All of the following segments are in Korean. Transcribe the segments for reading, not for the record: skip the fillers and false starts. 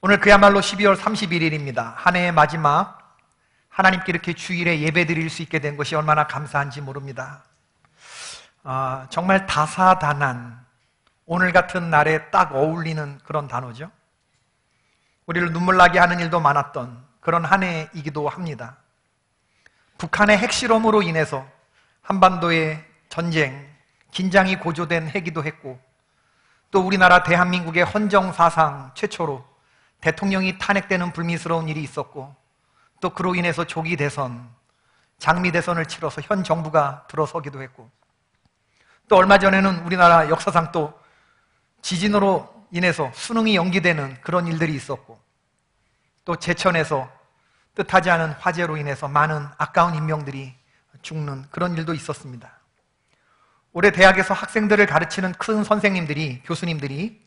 오늘 그야말로 12월 31일입니다. 한 해의 마지막, 하나님께 이렇게 주일에 예배 드릴 수 있게 된 것이 얼마나 감사한지 모릅니다. 정말 다사다난, 오늘 같은 날에 딱 어울리는 그런 단어죠. 우리를 눈물 나게 하는 일도 많았던 그런 한 해이기도 합니다. 북한의 핵실험으로 인해서 한반도의 전쟁, 긴장이 고조된 해기도 했고, 또 우리나라 대한민국의 헌정사상 최초로 대통령이 탄핵되는 불미스러운 일이 있었고, 또 그로 인해서 조기 대선, 장미 대선을 치러서 현 정부가 들어서기도 했고, 또 얼마 전에는 우리나라 역사상 또 지진으로 인해서 수능이 연기되는 그런 일들이 있었고, 또 제천에서 뜻하지 않은 화재로 인해서 많은 아까운 인명들이 죽는 그런 일도 있었습니다. 올해 대학에서 학생들을 가르치는 큰 선생님들이, 교수님들이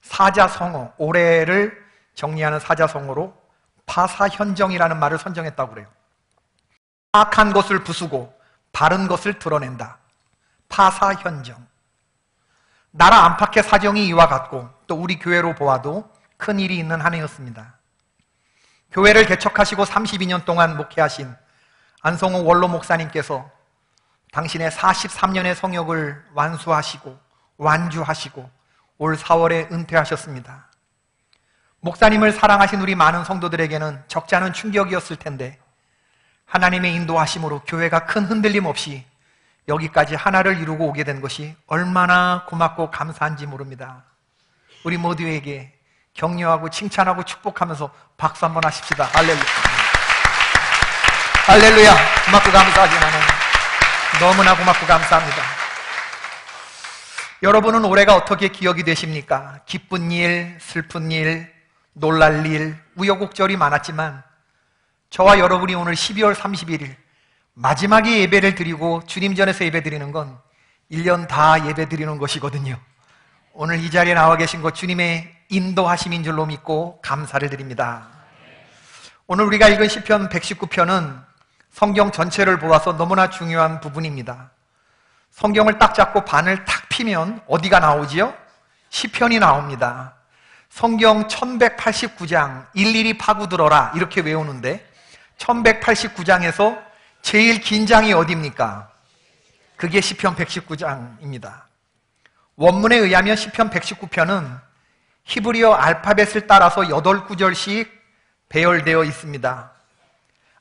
사자성어, 올해를 정리하는 사자성어로 파사현정이라는 말을 선정했다고 그래요. 악한 것을 부수고 바른 것을 드러낸다. 파사현정. 나라 안팎의 사정이 이와 같고, 또 우리 교회로 보아도 큰 일이 있는 한 해였습니다. 교회를 개척하시고 32년 동안 목회하신 안성호 원로 목사님께서 당신의 43년의 성역을 완수하시고 완주하시고 올 4월에 은퇴하셨습니다. 목사님을 사랑하신 우리 많은 성도들에게는 적지 않은 충격이었을 텐데, 하나님의 인도하심으로 교회가 큰 흔들림 없이 여기까지 하나를 이루고 오게 된 것이 얼마나 고맙고 감사한지 모릅니다. 우리 모두에게 격려하고 칭찬하고 축복하면서 박수 한번 하십시다. 할렐루야. 할렐루야. 고맙고 감사하지 나는. 너무나 고맙고 감사합니다. 여러분은 올해가 어떻게 기억이 되십니까? 기쁜 일, 슬픈 일, 놀랄 일, 우여곡절이 많았지만 저와 여러분이 오늘 12월 31일 마지막에 예배를 드리고 주님 전에서 예배 드리는 건 1년 다 예배 드리는 것이거든요. 오늘 이 자리에 나와 계신 것 주님의 인도하심인 줄로 믿고 감사를 드립니다. 오늘 우리가 읽은 시편 119편은 성경 전체를 보아서 너무나 중요한 부분입니다. 성경을 딱 잡고 반을 탁 피면 어디가 나오지요? 시편이 나옵니다. 성경 1189장 일일이 파고들어라 이렇게 외우는데 1189장에서 제일 긴 장이 어디입니까? 그게 시편 119장입니다. 원문에 의하면 시편 119편은 히브리어 알파벳을 따라서 8구절씩 배열되어 있습니다.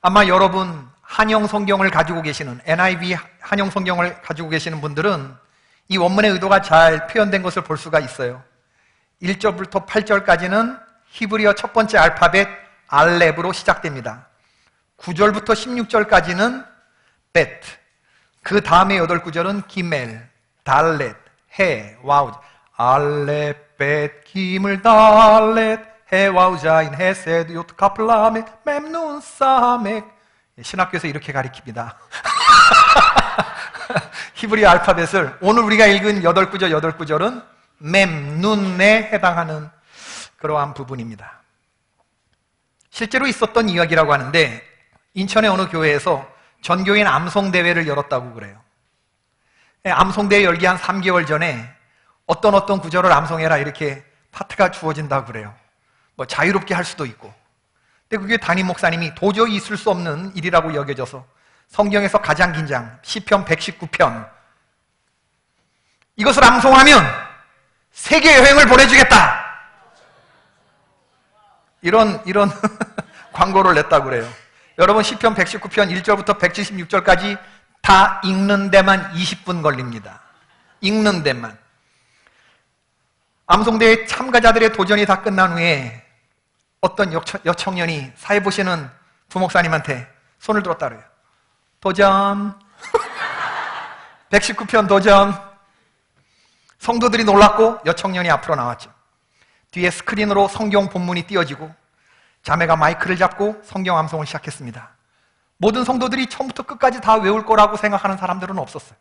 아마 여러분 한영 성경을 가지고 계시는, NIV 한영 성경을 가지고 계시는 분들은 이 원문의 의도가 잘 표현된 것을 볼 수가 있어요. 1절부터 8절까지는 히브리어 첫 번째 알파벳 알렙으로 시작됩니다. 9절부터 16절까지는 벳, 그 다음에 8구절은 기멜, 달렛, 해, 와우, 알렙, 벳, 기물, 달렛, 해, 와우, 자인, 헤세드, 요트, 카플라메, mem눈, 사멕. 신학교에서 이렇게 가르칩니다. 히브리 알파벳을 오늘 우리가 읽은 8구절은 mem눈에 해당하는 그러한 부분입니다. 실제로 있었던 이야기라고 하는데, 인천의 어느 교회에서 전교인 암송대회를 열었다고 그래요. 암송대회 열기 한 3개월 전에 어떤 구절을 암송해라 이렇게 파트가 주어진다고 그래요. 뭐 자유롭게 할 수도 있고. 근데 그게 담임 목사님이 도저히 있을 수 없는 일이라고 여겨져서 성경에서 가장 긴 장, 시편 119편, 이것을 암송하면 세계 여행을 보내주겠다, 이런 광고를 냈다고 그래요. 여러분 시편 119편 1절부터 176절까지 다 읽는 데만 20분 걸립니다. 읽는 데만. 암송대회 참가자들의 도전이 다 끝난 후에 어떤 여청년이 사회 보시는 부목사님한테 손을 들었다 그래요. 도전. 119편 도전. 성도들이 놀랐고 여청년이 앞으로 나왔죠. 뒤에 스크린으로 성경 본문이 띄어지고 자매가 마이크를 잡고 성경 암송을 시작했습니다. 모든 성도들이 처음부터 끝까지 다 외울 거라고 생각하는 사람들은 없었어요.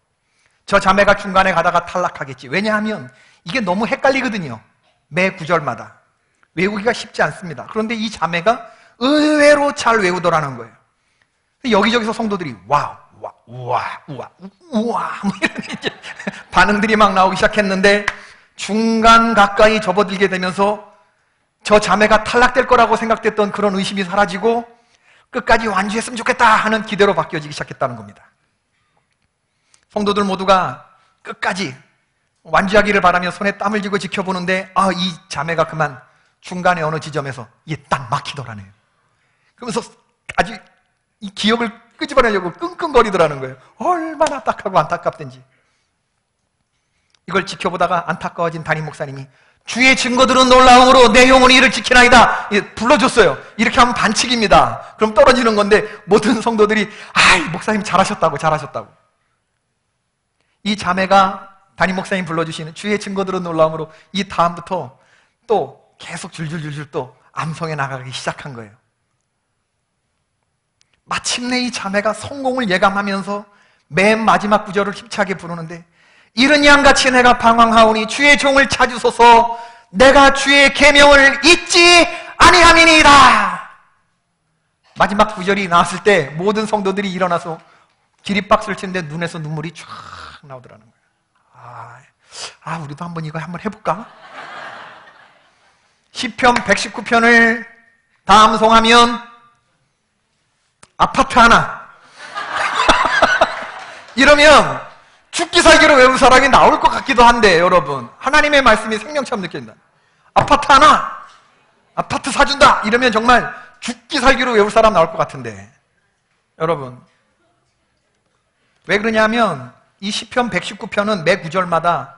저 자매가 중간에 가다가 탈락하겠지. 왜냐하면 이게 너무 헷갈리거든요. 매 구절마다 외우기가 쉽지 않습니다. 그런데 이 자매가 의외로 잘 외우더라는 거예요. 여기저기서 성도들이 와우, 우와, 뭐 이런 이제 반응들이 막 나오기 시작했는데 중간 가까이 접어들게 되면서 저 자매가 탈락될 거라고 생각됐던 그런 의심이 사라지고 끝까지 완주했으면 좋겠다 하는 기대로 바뀌어지기 시작했다는 겁니다. 성도들 모두가 끝까지 완주하기를 바라며 손에 땀을 쥐고 지켜보는데 이 자매가 그만 중간에 어느 지점에서 이게 딱 막히더라네요. 그러면서 아주 이 기억을 끄집어내려고 끙끙거리더라는 거예요. 얼마나 딱하고 안타깝든지. 이걸 지켜보다가 안타까워진 담임 목사님이 주의 증거들은 놀라움으로 내 영혼이 이를 지키나이다 불러줬어요. 이렇게 하면 반칙입니다. 그럼 떨어지는 건데 모든 성도들이 목사님 잘하셨다고. 이 자매가 담임 목사님 불러주시는 주의 증거들은 놀라움으로 이 다음부터 또 계속 줄줄줄줄 또 암송해 나가기 시작한 거예요. 마침내 이 자매가 성공을 예감하면서 맨 마지막 구절을 힘차게 부르는데 이른 양같이 내가 방황하오니 주의 종을 찾으소서 내가 주의 계명을 잊지 아니함이니이다. 마지막 구절이 나왔을 때 모든 성도들이 일어나서 기립박수를 치는데 눈에서 눈물이 쫙 나오더라는 거예요. 우리도 이거 한번 해볼까? 시편 119편을 다 암송하면 아파트 하나 이러면 죽기 살기로 외운 사람이 나올 것 같기도 한데 여러분 하나님의 말씀이 생명처럼 느낀다. 아파트 하나 아파트 사준다 이러면 정말 죽기 살기로 외울 사람 나올 것 같은데 여러분 왜 그러냐면 이 시편 119편은 매 구절마다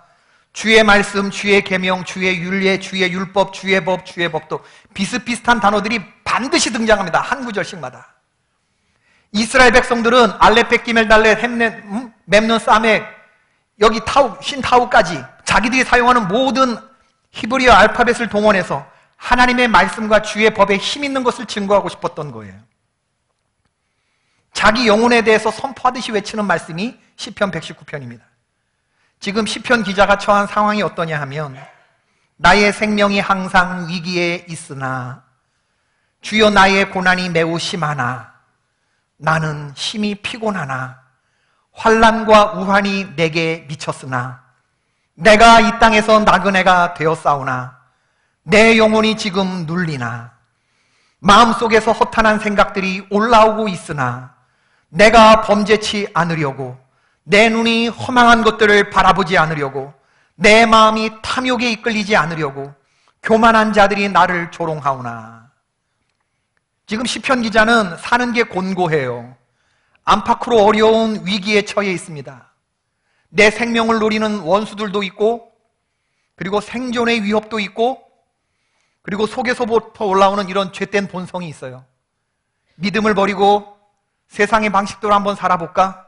주의 말씀, 주의 계명, 주의 율례, 주의 율법, 주의 법, 주의 법도 비슷비슷한 단어들이 반드시 등장합니다. 한 구절씩마다. 이스라엘 백성들은 알렙, 기멜, 달렛, 햄넷, 맵논, 사멕, 여기 타우, 신타우까지 자기들이 사용하는 모든 히브리어 알파벳을 동원해서 하나님의 말씀과 주의 법에 힘 있는 것을 증거하고 싶었던 거예요. 자기 영혼에 대해서 선포하듯이 외치는 말씀이 시편 119편입니다. 지금 시편 기자가 처한 상황이 어떠냐 하면 나의 생명이 항상 위기에 있으나 주여 나의 고난이 매우 심하나 나는 심히 피곤하나 환난과 우환이 내게 미쳤으나 내가 이 땅에서 나그네가 되었사오나 내 영혼이 지금 눌리나 마음속에서 허탄한 생각들이 올라오고 있으나 내가 범죄치 않으려고 내 눈이 허망한 것들을 바라보지 않으려고 내 마음이 탐욕에 이끌리지 않으려고 교만한 자들이 나를 조롱하오나. 지금 시편 기자는 사는 게 곤고해요. 안팎으로 어려운 위기에 처해 있습니다. 내 생명을 노리는 원수들도 있고 그리고 생존의 위협도 있고 그리고 속에서부터 올라오는 이런 죄된 본성이 있어요. 믿음을 버리고 세상의 방식대로 한번 살아볼까?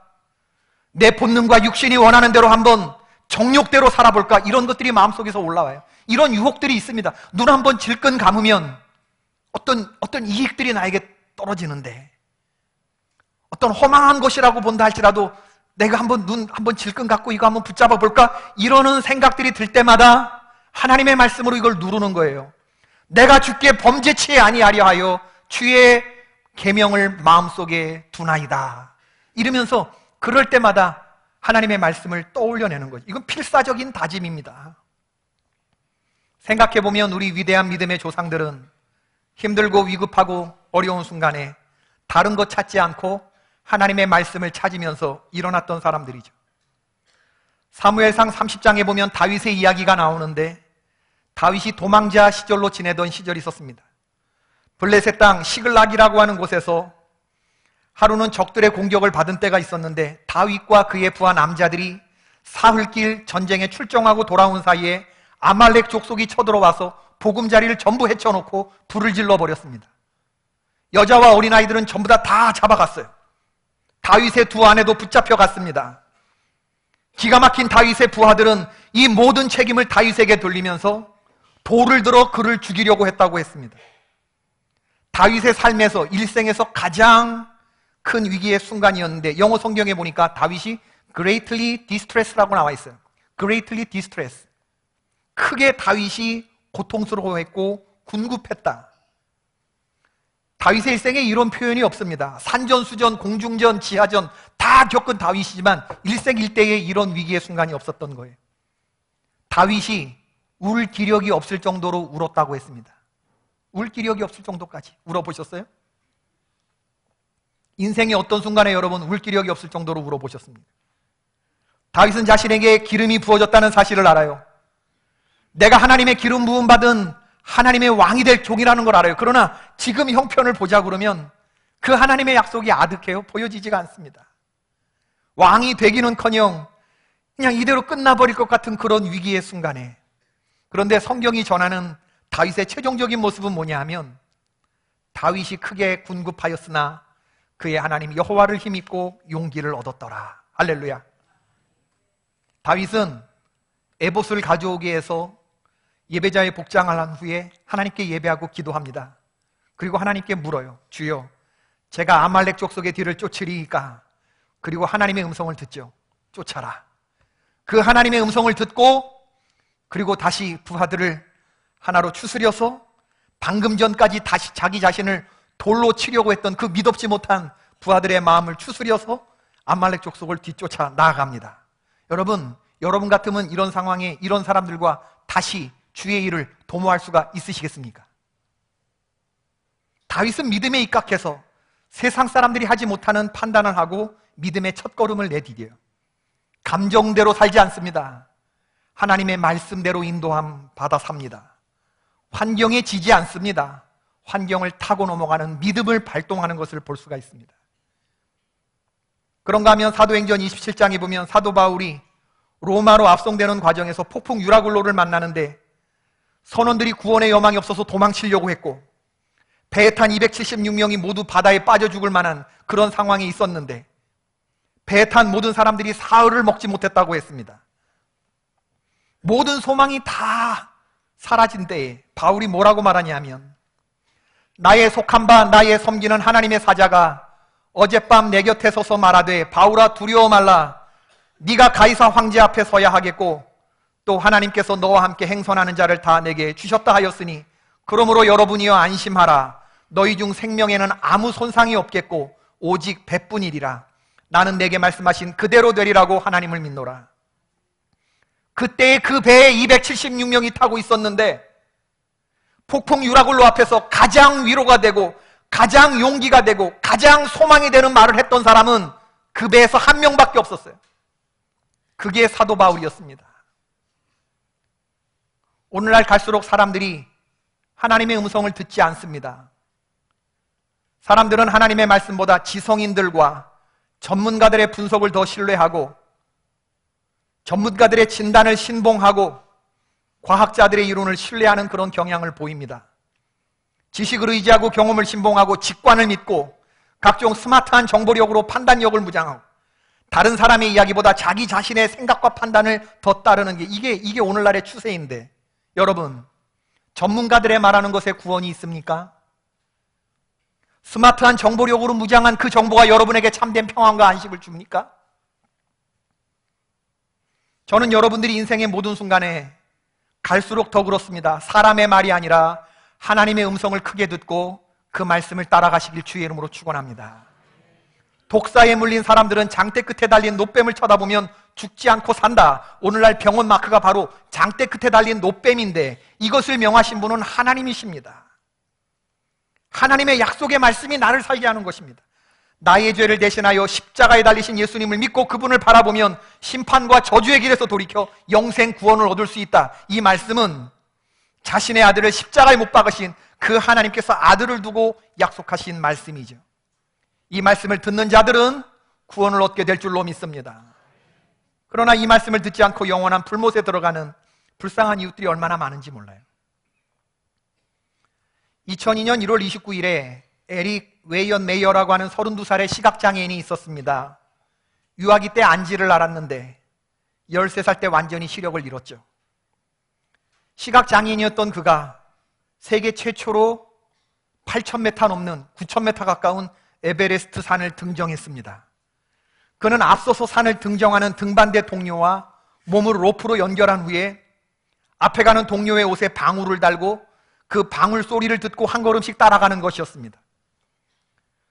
내 본능과 육신이 원하는 대로 한번 정욕대로 살아볼까? 이런 것들이 마음속에서 올라와요. 이런 유혹들이 있습니다. 눈 한번 질끈 감으면 어떤 이익들이 나에게 떨어지는데 어떤 허망한 것이라고 본다 할지라도 내가 눈 한번 질끈 감고 이거 한번 붙잡아 볼까? 이러는 생각들이 들 때마다 하나님의 말씀으로 이걸 누르는 거예요. 내가 주께 범죄치 아니하려 하여 주의 계명을 마음속에 두나이다. 이러면서 그럴 때마다 하나님의 말씀을 떠올려내는 거죠. 이건 필사적인 다짐입니다. 생각해보면 우리 위대한 믿음의 조상들은 힘들고 위급하고 어려운 순간에 다른 것 찾지 않고 하나님의 말씀을 찾으면서 일어났던 사람들이죠. 사무엘상 30장에 보면 다윗의 이야기가 나오는데 다윗이 도망자 시절로 지내던 시절이 있었습니다. 블레셋 땅 시글락이라고 하는 곳에서 하루는 적들의 공격을 받은 때가 있었는데 다윗과 그의 부하 남자들이 사흘길 전쟁에 출정하고 돌아온 사이에 아말렉 족속이 쳐들어와서 보금자리를 전부 헤쳐놓고 불을 질러버렸습니다. 여자와 어린아이들은 전부 다 잡아갔어요. 다윗의 두 아내도 붙잡혀갔습니다. 기가 막힌 다윗의 부하들은 이 모든 책임을 다윗에게 돌리면서 돌을 들어 그를 죽이려고 했다고 했습니다. 다윗의 삶에서 일생에서 가장 큰 위기의 순간이었는데 영어 성경에 보니까 다윗이 greatly distress라고 나와 있어요. greatly distress. 크게 다윗이 고통스러워했고 군급했다. 다윗의 일생에 이런 표현이 없습니다. 산전수전, 공중전, 지하전 다 겪은 다윗이지만 일생일대에 이런 위기의 순간이 없었던 거예요. 다윗이 울 기력이 없을 정도로 울었다고 했습니다. 울 기력이 없을 정도까지 울어보셨어요? 인생의 어떤 순간에 여러분 울 기력이 없을 정도로 울어보셨습니까? 다윗은 자신에게 기름이 부어졌다는 사실을 알아요. 내가 하나님의 기름 부음 받은 하나님의 왕이 될 종이라는 걸 알아요. 그러나 지금 형편을 보자 그러면 그 하나님의 약속이 아득해요. 보여지지가 않습니다. 왕이 되기는커녕 그냥 이대로 끝나버릴 것 같은 그런 위기의 순간에, 그런데 성경이 전하는 다윗의 최종적인 모습은 뭐냐 하면, 다윗이 크게 군급하였으나 그의 하나님 여호와를 힘입고 용기를 얻었더라. 할렐루야. 다윗은 에봇을 가져오기 위해서 예배자의 복장을 한 후에 하나님께 예배하고 기도합니다. 그리고 하나님께 물어요. 주여, 제가 아말렉 족속의 뒤를 쫓으리이까? 그리고 하나님의 음성을 듣죠. 쫓아라. 그 하나님의 음성을 듣고 그리고 다시 부하들을 하나로 추스려서 방금 전까지 다시 자기 자신을 돌로 치려고 했던 그 믿업지 못한 부하들의 마음을 추스려서 아말렉 족속을 뒤쫓아 나아갑니다. 여러분 같으면 이런 상황에 이런 사람들과 다시 주의 일을 도모할 수가 있으시겠습니까? 다윗은 믿음에 입각해서 세상 사람들이 하지 못하는 판단을 하고 믿음의 첫걸음을 내디뎌요. 감정대로 살지 않습니다. 하나님의 말씀대로 인도함 받아 삽니다. 환경에 지지 않습니다. 환경을 타고 넘어가는 믿음을 발동하는 것을 볼 수가 있습니다. 그런가 하면 사도행전 27장에 보면 사도 바울이 로마로 압송되는 과정에서 폭풍 유라굴로를 만나는데 선원들이 구원의 여망이 없어서 도망치려고 했고 배에 탄 276명이 모두 바다에 빠져 죽을 만한 그런 상황이 있었는데 배에 탄 모든 사람들이 사흘을 먹지 못했다고 했습니다. 모든 소망이 다 사라진 때에 바울이 뭐라고 말하냐면, 나의 속한 바 나의 섬기는 하나님의 사자가 어젯밤 내 곁에 서서 말하되, 바울아 두려워 말라. 네가 가이사 황제 앞에 서야 하겠고 또 하나님께서 너와 함께 행선하는 자를 다 내게 주셨다 하였으니 그러므로 여러분이여 안심하라. 너희 중 생명에는 아무 손상이 없겠고 오직 배뿐이리라. 나는 내게 말씀하신 그대로 되리라고 하나님을 믿노라. 그때의 그 배에 276명이 타고 있었는데 폭풍 유라굴로 앞에서 가장 위로가 되고 가장 용기가 되고 가장 소망이 되는 말을 했던 사람은 그 배에서 한 명밖에 없었어요. 그게 사도 바울이었습니다. 오늘날 갈수록 사람들이 하나님의 음성을 듣지 않습니다. 사람들은 하나님의 말씀보다 지성인들과 전문가들의 분석을 더 신뢰하고 전문가들의 진단을 신봉하고 과학자들의 이론을 신뢰하는 그런 경향을 보입니다. 지식을 의지하고 경험을 신봉하고 직관을 믿고 각종 스마트한 정보력으로 판단력을 무장하고 다른 사람의 이야기보다 자기 자신의 생각과 판단을 더 따르는 게 이게 오늘날의 추세인데, 여러분, 전문가들의 말하는 것에 구원이 있습니까? 스마트한 정보력으로 무장한 그 정보가 여러분에게 참된 평안과 안식을 줍니까? 저는 여러분들이 인생의 모든 순간에 갈수록 더 그렇습니다. 사람의 말이 아니라 하나님의 음성을 크게 듣고 그 말씀을 따라가시길 주의 이름으로 축원합니다. 독사에 물린 사람들은 장대 끝에 달린 노뱀을 쳐다보면 죽지 않고 산다. 오늘날 병원 마크가 바로 장대 끝에 달린 노뱀인데 이것을 명하신 분은 하나님이십니다. 하나님의 약속의 말씀이 나를 살게 하는 것입니다. 나의 죄를 대신하여 십자가에 달리신 예수님을 믿고 그분을 바라보면 심판과 저주의 길에서 돌이켜 영생 구원을 얻을 수 있다. 이 말씀은 자신의 아들을 십자가에 못 박으신 그 하나님께서 아들을 두고 약속하신 말씀이죠. 이 말씀을 듣는 자들은 구원을 얻게 될 줄로 믿습니다. 그러나 이 말씀을 듣지 않고 영원한 불못에 들어가는 불쌍한 이웃들이 얼마나 많은지 몰라요. 2002년 1월 29일에 에릭 웨이언 메이어라고 하는 32살의 시각장애인이 있었습니다. 유아기 때 안지를 알았는데 13살 때 완전히 시력을 잃었죠. 시각장애인이었던 그가 세계 최초로 8,000m 넘는 9,000m 가까운 에베레스트 산을 등정했습니다. 그는 앞서서 산을 등정하는 등반대 동료와 몸을 로프로 연결한 후에 앞에 가는 동료의 옷에 방울을 달고 그 방울 소리를 듣고 한 걸음씩 따라가는 것이었습니다.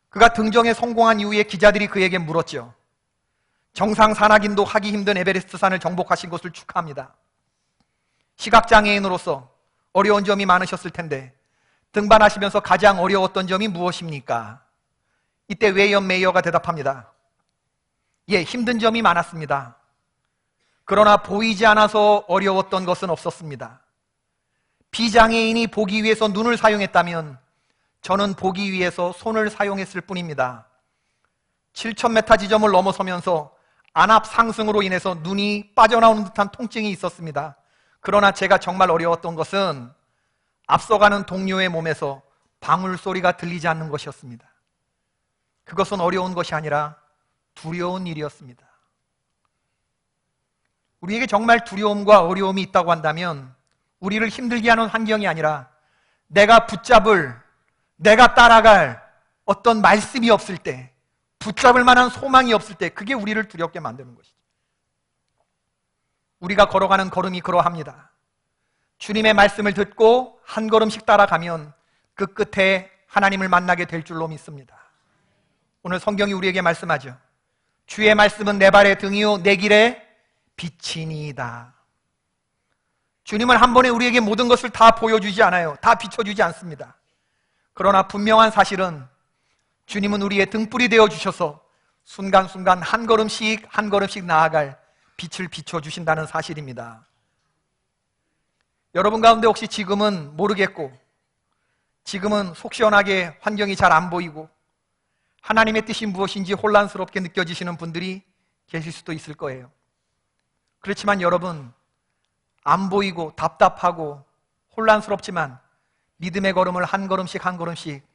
그가 등정에 성공한 이후에 기자들이 그에게 물었죠. 정상 산악인도 하기 힘든 에베레스트 산을 정복하신 것을 축하합니다. 시각장애인으로서 어려운 점이 많으셨을 텐데 등반하시면서 가장 어려웠던 점이 무엇입니까? 이때 웨이언 메이어가 대답합니다. 예, 힘든 점이 많았습니다. 그러나 보이지 않아서 어려웠던 것은 없었습니다. 비장애인이 보기 위해서 눈을 사용했다면 저는 보기 위해서 손을 사용했을 뿐입니다. 7,000m 지점을 넘어서면서 안압 상승으로 인해서 눈이 빠져나오는 듯한 통증이 있었습니다. 그러나 제가 정말 어려웠던 것은 앞서가는 동료의 몸에서 방울 소리가 들리지 않는 것이었습니다. 그것은 어려운 것이 아니라 두려운 일이었습니다. 우리에게 정말 두려움과 어려움이 있다고 한다면 우리를 힘들게 하는 환경이 아니라 내가 붙잡을, 내가 따라갈 어떤 말씀이 없을 때, 붙잡을 만한 소망이 없을 때 그게 우리를 두렵게 만드는 것이죠. 우리가 걸어가는 걸음이 그러합니다. 주님의 말씀을 듣고 한 걸음씩 따라가면 그 끝에 하나님을 만나게 될 줄로 믿습니다. 오늘 성경이 우리에게 말씀하죠. 주의 말씀은 내 발의 등이요 내 길의 빛이니이다. 주님은 한 번에 우리에게 모든 것을 다 보여주지 않아요. 다 비춰주지 않습니다. 그러나 분명한 사실은 주님은 우리의 등불이 되어주셔서 순간순간 한 걸음씩 한 걸음씩 나아갈 빛을 비춰주신다는 사실입니다. 여러분 가운데 혹시 지금은 모르겠고 지금은 속 시원하게 환경이 잘 안 보이고 하나님의 뜻이 무엇인지 혼란스럽게 느껴지시는 분들이 계실 수도 있을 거예요. 그렇지만 여러분, 안 보이고 답답하고 혼란스럽지만 믿음의 걸음을 한 걸음씩 한 걸음씩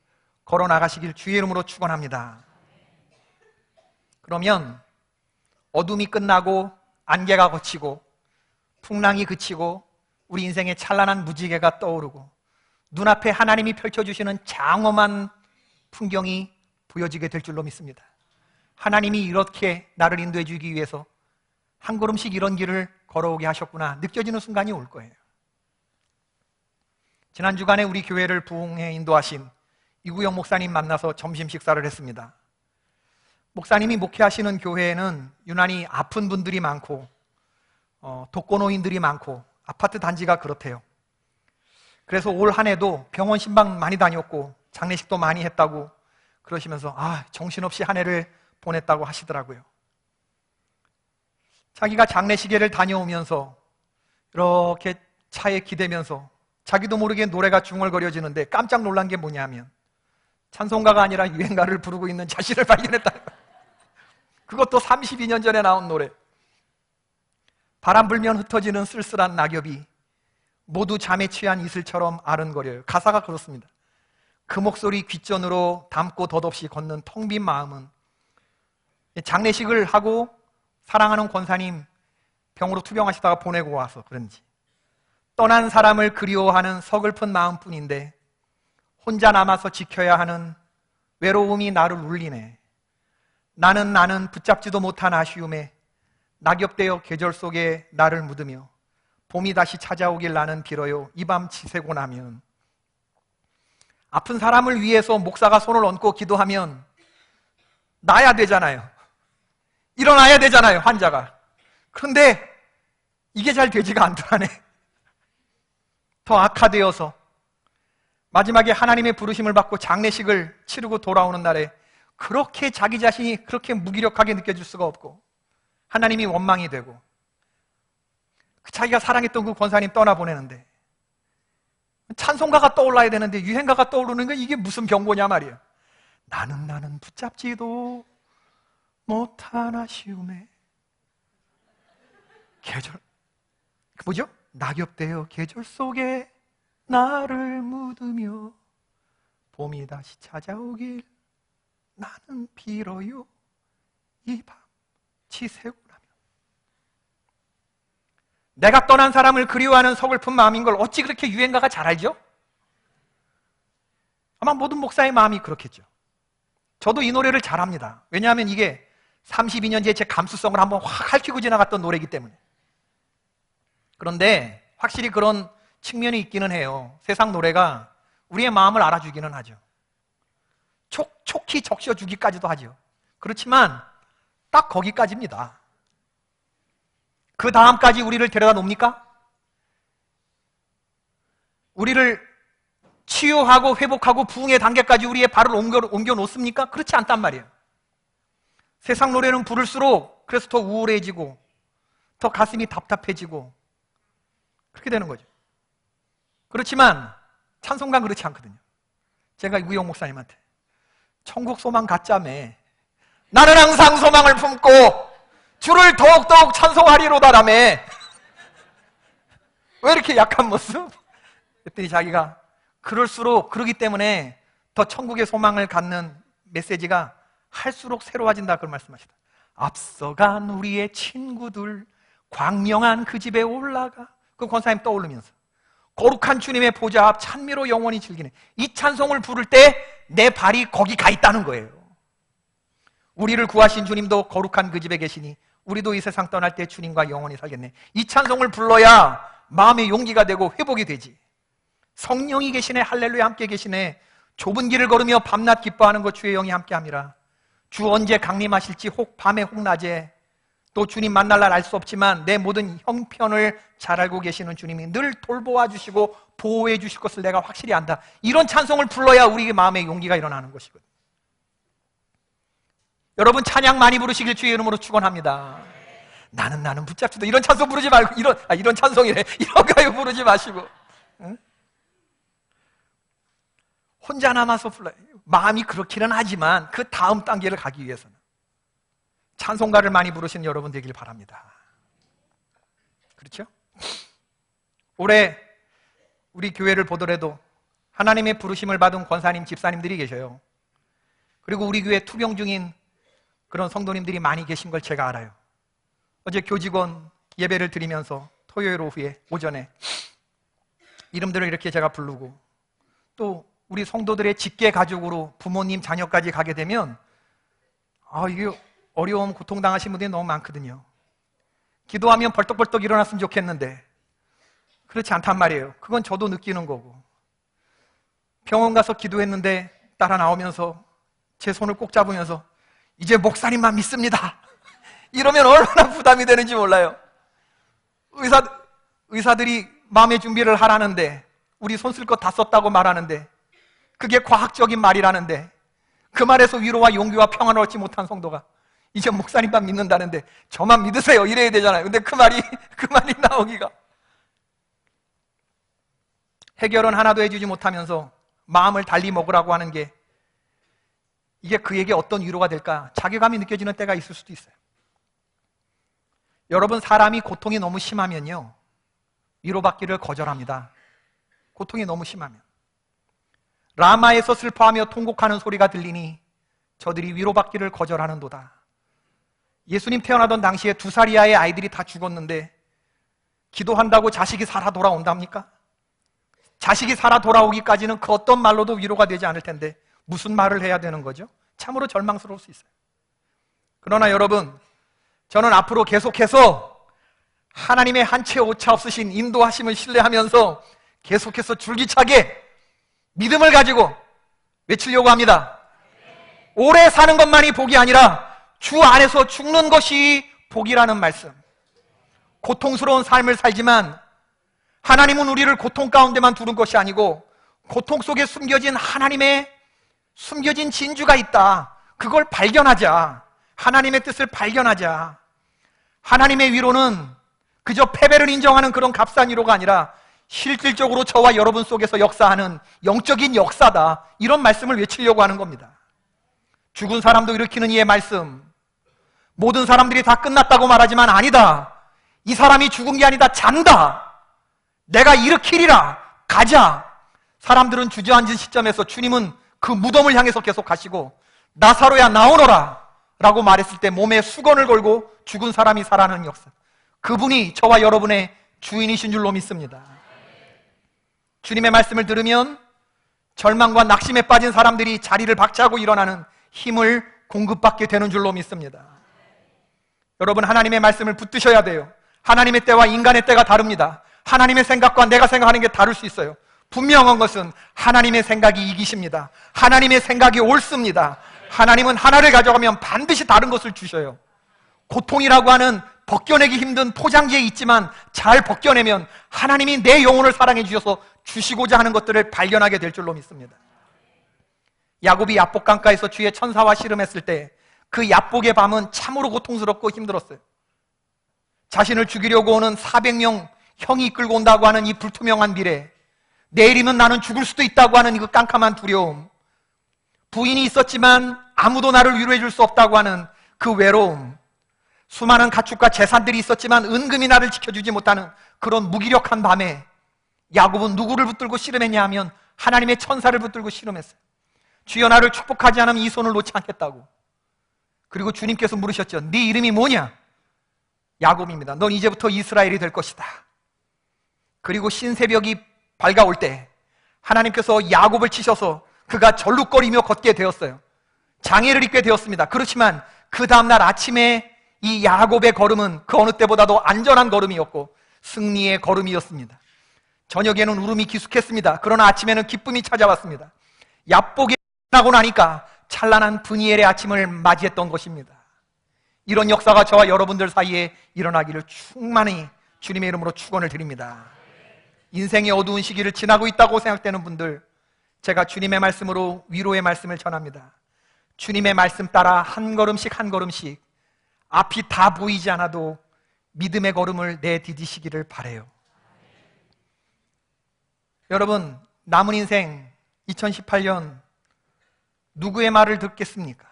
걸어 나가시길 주의 이름으로 축원합니다. 그러면 어둠이 끝나고 안개가 걷히고 풍랑이 그치고 우리 인생의 찬란한 무지개가 떠오르고 눈앞에 하나님이 펼쳐주시는 장엄한 풍경이 보여지게 될 줄로 믿습니다. 하나님이 이렇게 나를 인도해 주기 위해서 한 걸음씩 이런 길을 걸어오게 하셨구나 느껴지는 순간이 올 거예요. 지난 주간에 우리 교회를 부흥에 인도하신 이구영 목사님 만나서 점심 식사를 했습니다. 목사님이 목회하시는 교회에는 유난히 아픈 분들이 많고 독거노인들이 많고 아파트 단지가 그렇대요. 그래서 올 한 해도 병원 신방 많이 다녔고 장례식도 많이 했다고 그러시면서 정신없이 한 해를 보냈다고 하시더라고요. 자기가 장례식회를 다녀오면서 이렇게 차에 기대면서 자기도 모르게 노래가 중얼거려지는데 깜짝 놀란 게 뭐냐면 찬송가가 아니라 유행가를 부르고 있는 자신을 발견했다. 그것도 32년 전에 나온 노래. 바람 불면 흩어지는 쓸쓸한 낙엽이 모두 잠에 취한 이슬처럼 아른거려요. 가사가 그렇습니다. 그 목소리 귓전으로 담고 덧없이 걷는 텅 빈 마음은 장례식을 하고 사랑하는 권사님 병으로 투병하시다가 보내고 와서 그런지 떠난 사람을 그리워하는 서글픈 마음뿐인데 혼자 남아서 지켜야 하는 외로움이 나를 울리네. 나는 붙잡지도 못한 아쉬움에 낙엽되어 계절 속에 나를 묻으며 봄이 다시 찾아오길 나는 빌어요. 이 밤 지새고 나면. 아픈 사람을 위해서 목사가 손을 얹고 기도하면 나야 되잖아요. 일어나야 되잖아요, 환자가. 그런데 이게 잘 되지가 않더라네. 더 악화되어서 마지막에 하나님의 부르심을 받고 장례식을 치르고 돌아오는 날에 그렇게 자기 자신이 그렇게 무기력하게 느껴질 수가 없고 하나님이 원망이 되고 자기가 사랑했던 그 권사님 떠나보내는데 찬송가가 떠올라야 되는데 유행가가 떠오르는 건 이게 무슨 병고냐 말이에요. 나는 붙잡지도 못한 아쉬움에 계절 뭐죠? 낙엽되어 계절 속에 나를 묻으며 봄이 다시 찾아오길 나는 빌어요. 이 밤 지새고 나면. 내가 떠난 사람을 그리워하는 서글픈 마음인 걸 어찌 그렇게 유행가가 잘 알죠? 아마 모든 목사의 마음이 그렇겠죠. 저도 이 노래를 잘합니다. 왜냐하면 이게 32년째 제 감수성을 한번 확 핥히고 지나갔던 노래이기 때문에. 그런데 확실히 그런 측면이 있기는 해요. 세상 노래가 우리의 마음을 알아주기는 하죠. 촉히 적셔주기까지도 하죠. 그렇지만 딱 거기까지입니다. 그 다음까지 우리를 데려다 놓습니까? 우리를 치유하고 회복하고 부흥의 단계까지 우리의 발을 옮겨 놓습니까? 그렇지 않단 말이에요. 세상 노래는 부를수록 그래서 더 우울해지고 더 가슴이 답답해지고 그렇게 되는 거죠. 그렇지만 찬송가는 그렇지 않거든요. 제가 우영 목사님한테 천국 소망 가짜매 나는 항상 소망을 품고 주를 더욱더욱 찬송하리로다라며 왜 이렇게 약한 모습? 그랬더니 자기가 그러기 때문에 더 천국의 소망을 갖는 메시지가 할수록 새로워진다 그런 말씀하시다. 앞서간 우리의 친구들 광명한 그 집에 올라가 그 권사님 떠오르면서 거룩한 주님의 보좌 앞 찬미로 영원히 즐기네. 이 찬송을 부를 때 내 발이 거기 가 있다는 거예요. 우리를 구하신 주님도 거룩한 그 집에 계시니 우리도 이 세상 떠날 때 주님과 영원히 살겠네. 이 찬송을 불러야 마음의 용기가 되고 회복이 되지. 성령이 계시네, 할렐루야 함께 계시네. 좁은 길을 걸으며 밤낮 기뻐하는 것 주의 영이 함께함이라. 주 언제 강림하실지 혹 밤에 혹 낮에 또 주님 만날 날 알 수 없지만 내 모든 형편을 잘 알고 계시는 주님이 늘 돌보아 주시고 보호해 주실 것을 내가 확실히 안다. 이런 찬송을 불러야 우리의 마음에 용기가 일어나는 것이거든요. 여러분 찬양 많이 부르시길 주의 이름으로 축원합니다. 나는 붙잡지도 이런 찬송 부르지 말고 이런 찬송이래 이런 거 부르지 마시고 응? 혼자 남아서 불러요. 마음이 그렇기는 하지만 그 다음 단계를 가기 위해서는 찬송가를 많이 부르시는 여러분 되길 바랍니다. 그렇죠? 올해 우리 교회를 보더라도 하나님의 부르심을 받은 권사님, 집사님들이 계셔요. 그리고 우리 교회 투병 중인 그런 성도님들이 많이 계신 걸 제가 알아요. 어제 교직원 예배를 드리면서 토요일 오후에 오전에 이름들을 이렇게 제가 부르고 또 우리 성도들의 직계 가족으로 부모님, 자녀까지 가게 되면 이게 어려움, 고통당하신 분들이 너무 많거든요. 기도하면 벌떡벌떡 일어났으면 좋겠는데 그렇지 않단 말이에요. 그건 저도 느끼는 거고 병원 가서 기도했는데 따라 나오면서 제 손을 꼭 잡으면서 이제 목사님만 믿습니다 이러면 얼마나 부담이 되는지 몰라요. 의사들이 마음의 준비를 하라는데 우리 손 쓸 것 다 썼다고 말하는데 그게 과학적인 말이라는데 그 말에서 위로와 용기와 평안을 얻지 못한 성도가 이제 목사님만 믿는다는데 저만 믿으세요 이래야 되잖아요. 근데 그 말이 나오기가 해결은 하나도 해주지 못하면서 마음을 달리 먹으라고 하는 게 이게 그에게 어떤 위로가 될까 자괴감이 느껴지는 때가 있을 수도 있어요. 여러분 사람이 고통이 너무 심하면요 위로받기를 거절합니다. 고통이 너무 심하면 라마에서 슬퍼하며 통곡하는 소리가 들리니 저들이 위로받기를 거절하는도다. 예수님 태어나던 당시에 2살 이하의 아이들이 다 죽었는데 기도한다고 자식이 살아 돌아온답니까? 자식이 살아 돌아오기까지는 그 어떤 말로도 위로가 되지 않을 텐데 무슨 말을 해야 되는 거죠? 참으로 절망스러울 수 있어요. 그러나 여러분 저는 앞으로 계속해서 하나님의 한치 오차 없으신 인도하심을 신뢰하면서 계속해서 줄기차게 믿음을 가지고 외치려고 합니다. 오래 사는 것만이 복이 아니라 주 안에서 죽는 것이 복이라는 말씀. 고통스러운 삶을 살지만 하나님은 우리를 고통 가운데만 두는 것이 아니고 고통 속에 숨겨진 하나님의 숨겨진 진주가 있다. 그걸 발견하자. 하나님의 뜻을 발견하자. 하나님의 위로는 그저 패배를 인정하는 그런 값싼 위로가 아니라 실질적으로 저와 여러분 속에서 역사하는 영적인 역사다. 이런 말씀을 외치려고 하는 겁니다. 죽은 사람도 일으키는 이의 말씀. 모든 사람들이 다 끝났다고 말하지만 아니다. 이 사람이 죽은 게 아니다. 잔다. 내가 일으키리라. 가자. 사람들은 주저앉은 시점에서 주님은 그 무덤을 향해서 계속 가시고 나사로야 나오너라 라고 말했을 때 몸에 수건을 걸고 죽은 사람이 살아나는 역사. 그분이 저와 여러분의 주인이신 줄로 믿습니다. 주님의 말씀을 들으면 절망과 낙심에 빠진 사람들이 자리를 박차고 일어나는 힘을 공급받게 되는 줄로 믿습니다. 여러분 하나님의 말씀을 붙드셔야 돼요. 하나님의 때와 인간의 때가 다릅니다. 하나님의 생각과 내가 생각하는 게 다를 수 있어요. 분명한 것은 하나님의 생각이 이기십니다. 하나님의 생각이 옳습니다. 하나님은 하나를 가져가면 반드시 다른 것을 주셔요. 고통이라고 하는 벗겨내기 힘든 포장지에 있지만 잘 벗겨내면 하나님이 내 영혼을 사랑해 주셔서 주시고자 하는 것들을 발견하게 될 줄로 믿습니다. 야곱이 야복 강가에서 주의 천사와 씨름했을 때 그 야복의 밤은 참으로 고통스럽고 힘들었어요. 자신을 죽이려고 오는 400명 형이 이끌고 온다고 하는 이 불투명한 미래, 내일이면 나는 죽을 수도 있다고 하는 그 깜깜한 두려움, 부인이 있었지만 아무도 나를 위로해 줄 수 없다고 하는 그 외로움, 수많은 가축과 재산들이 있었지만 은금이 나를 지켜주지 못하는 그런 무기력한 밤에 야곱은 누구를 붙들고 씨름했냐 하면 하나님의 천사를 붙들고 씨름했어요. 주여, 나를 축복하지 않으면 이 손을 놓지 않겠다고. 그리고 주님께서 물으셨죠. 네 이름이 뭐냐? 야곱입니다. 넌 이제부터 이스라엘이 될 것이다. 그리고 신새벽이 밝아올 때 하나님께서 야곱을 치셔서 그가 절룩거리며 걷게 되었어요. 장애를 입게 되었습니다. 그렇지만 그 다음날 아침에 이 야곱의 걸음은 그 어느 때보다도 안전한 걸음이었고 승리의 걸음이었습니다. 저녁에는 울음이 기숙했습니다. 그러나 아침에는 기쁨이 찾아왔습니다. 야복이 나고 나니까 찬란한 브니엘의 아침을 맞이했던 것입니다. 이런 역사가 저와 여러분들 사이에 일어나기를 충만히 주님의 이름으로 축원을 드립니다. 인생의 어두운 시기를 지나고 있다고 생각되는 분들, 제가 주님의 말씀으로 위로의 말씀을 전합니다. 주님의 말씀 따라 한 걸음씩 한 걸음씩 앞이 다 보이지 않아도 믿음의 걸음을 내디디시기를 바라요. 여러분, 남은 인생 2018년 누구의 말을 듣겠습니까?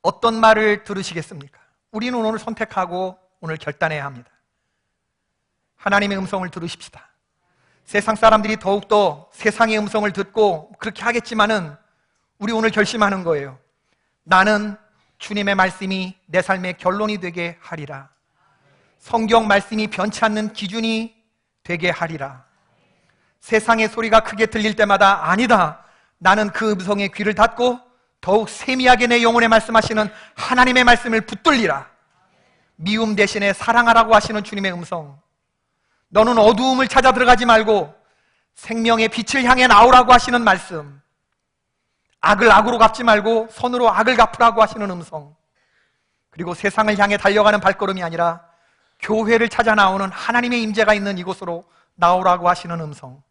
어떤 말을 들으시겠습니까? 우리는 오늘 선택하고 오늘 결단해야 합니다. 하나님의 음성을 들으십시다. 세상 사람들이 더욱더 세상의 음성을 듣고 그렇게 하겠지만은 우리 오늘 결심하는 거예요. 나는 주님의 말씀이 내 삶의 결론이 되게 하리라. 성경 말씀이 변치 않는 기준이 되게 하리라. 세상의 소리가 크게 들릴 때마다 아니다, 나는 그 음성에 귀를 닫고 더욱 세미하게 내 영혼에 말씀하시는 하나님의 말씀을 붙들리라. 미움 대신에 사랑하라고 하시는 주님의 음성, 너는 어두움을 찾아 들어가지 말고 생명의 빛을 향해 나오라고 하시는 말씀, 악을 악으로 갚지 말고 선으로 악을 갚으라고 하시는 음성, 그리고 세상을 향해 달려가는 발걸음이 아니라 교회를 찾아 나오는 하나님의 임재가 있는 이곳으로 나오라고 하시는 음성,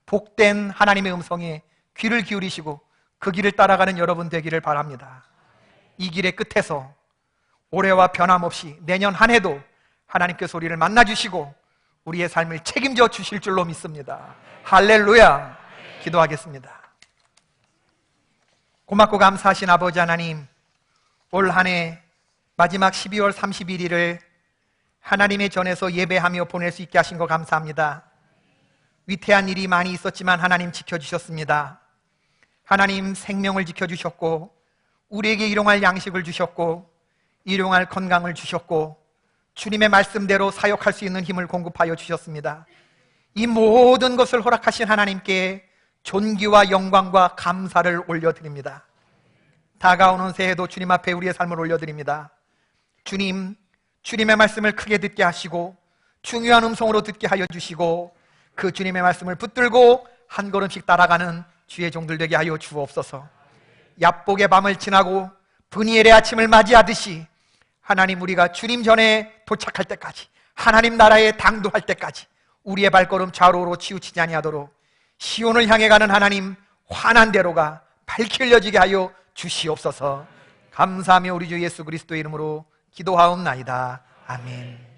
복된 하나님의 음성에 귀를 기울이시고 그 길을 따라가는 여러분 되기를 바랍니다. 이 길의 끝에서 올해와 변함없이 내년 한 해도 하나님께서 우리를 만나주시고 우리의 삶을 책임져 주실 줄로 믿습니다. 할렐루야. 기도하겠습니다. 고맙고 감사하신 아버지 하나님, 올 한 해 마지막 12월 31일을 하나님의 전에서 예배하며 보낼 수 있게 하신 거 감사합니다. 위태한 일이 많이 있었지만 하나님 지켜주셨습니다. 하나님 생명을 지켜주셨고 우리에게 일용할 양식을 주셨고 일용할 건강을 주셨고 주님의 말씀대로 사역할 수 있는 힘을 공급하여 주셨습니다. 이 모든 것을 허락하신 하나님께 존귀와 영광과 감사를 올려드립니다. 다가오는 새해도 주님 앞에 우리의 삶을 올려드립니다. 주님, 주님의 말씀을 크게 듣게 하시고 중요한 음성으로 듣게 하여 주시고 그 주님의 말씀을 붙들고 한 걸음씩 따라가는 주의 종들 되게 하여 주옵소서. 야복의 밤을 지나고 브니엘의 아침을 맞이하듯이 하나님, 우리가 주님 전에 도착할 때까지, 하나님 나라에 당도할 때까지 우리의 발걸음 좌우로 치우치지 아니하도록 시온을 향해 가는 하나님 환한 대로가 밝히 열지게 하여 주시옵소서. 감사하며 우리 주 예수 그리스도의 이름으로 기도하옵나이다. 아멘.